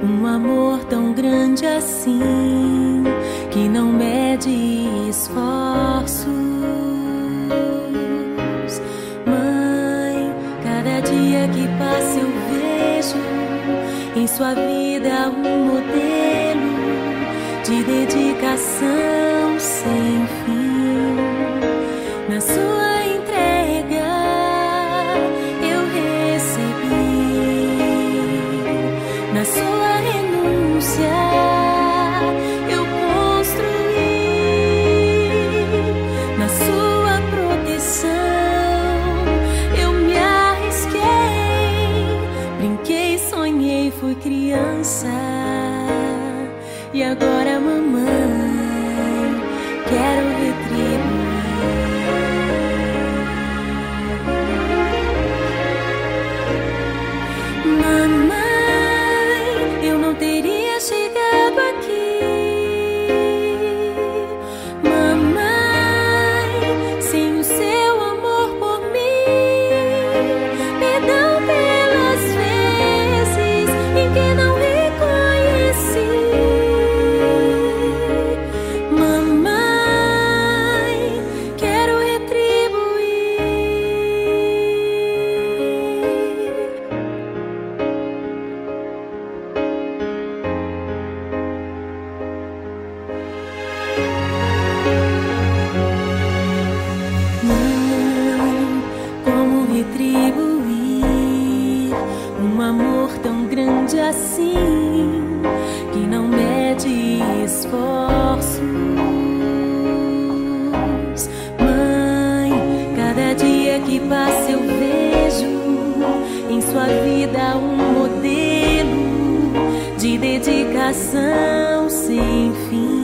Um amor tão grande assim, que não mede esforços. Mãe, cada dia que passa eu vejo em sua vida um modelo de dedicação sem fim. Na sua entrega eu recebi, na sua renúncia eu construí, na sua proteção eu me arrisquei, brinquei, sonhei, fui criança. E agora, mamãe, quero retribuir. Mamãe, eu não teria chegado aqui. Mamãe, sem o seu amor por mim. Perdão pelas vezes em que não reconheci. Mamãe, quero retribuir. Mãe, como retribuir um amor tão grande assim, que não mede esforços. Mãe, cada dia que passa eu vejo em sua vida um modelo de dedicação sem fim.